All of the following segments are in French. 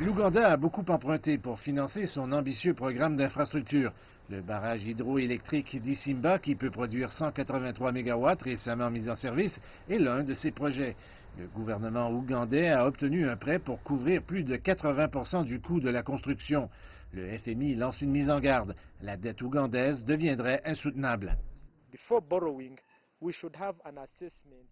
L'Ouganda a beaucoup emprunté pour financer son ambitieux programme d'infrastructure. Le barrage hydroélectrique d'Isimba, qui peut produire 183 MW récemment mis en service, est l'un de ces projets. Le gouvernement ougandais a obtenu un prêt pour couvrir plus de 80% du coût de la construction. Le FMI lance une mise en garde. La dette ougandaise deviendrait insoutenable.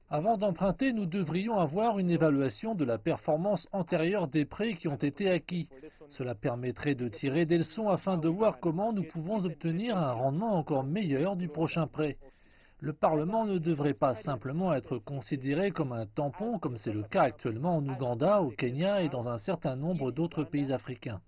Avant d'emprunter, nous devrions avoir une évaluation de la performance antérieure des prêts qui ont été acquis. Cela permettrait de tirer des leçons afin de voir comment nous pouvons obtenir un rendement encore meilleur du prochain prêt. Le Parlement ne devrait pas simplement être considéré comme un tampon, comme c'est le cas actuellement en Ouganda, au Kenya et dans un certain nombre d'autres pays africains.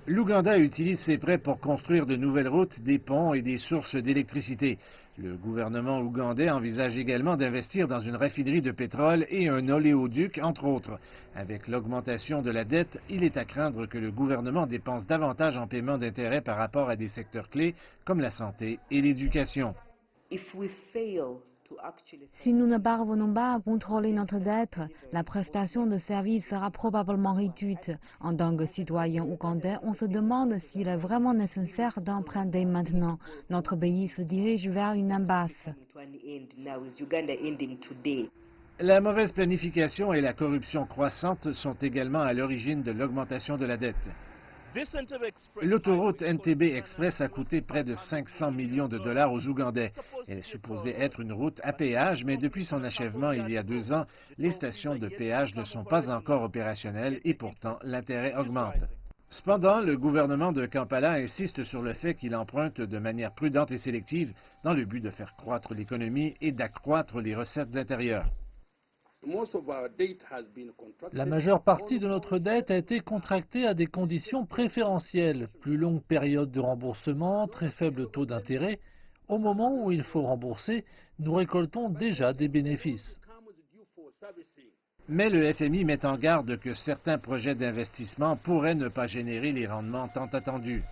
L'Ouganda utilise ses prêts pour construire de nouvelles routes, des ponts et des sources d'électricité. Le gouvernement ougandais envisage également d'investir dans une raffinerie de pétrole et un oléoduc, entre autres. Avec l'augmentation de la dette, il est à craindre que le gouvernement dépense davantage en paiement d'intérêts par rapport à des secteurs clés comme la santé et l'éducation. Si nous ne parvenons pas à contrôler notre dette, la prestation de services sera probablement réduite. En tant que citoyen ougandais, on se demande s'il est vraiment nécessaire d'emprunter maintenant. Notre pays se dirige vers une impasse. La mauvaise planification et la corruption croissante sont également à l'origine de l'augmentation de la dette. L'autoroute NTB Express a coûté près de 500 millions de dollars aux Ougandais. Elle est supposée être une route à péage, mais depuis son achèvement il y a 2 ans, les stations de péage ne sont pas encore opérationnelles et pourtant l'intérêt augmente. Cependant, le gouvernement de Kampala insiste sur le fait qu'il emprunte de manière prudente et sélective dans le but de faire croître l'économie et d'accroître les recettes intérieures. La majeure partie de notre dette a été contractée à des conditions préférentielles, plus longue période de remboursement, très faible taux d'intérêt. Au moment où il faut rembourser, nous récoltons déjà des bénéfices. Mais le FMI met en garde que certains projets d'investissement pourraient ne pas générer les rendements tant attendus.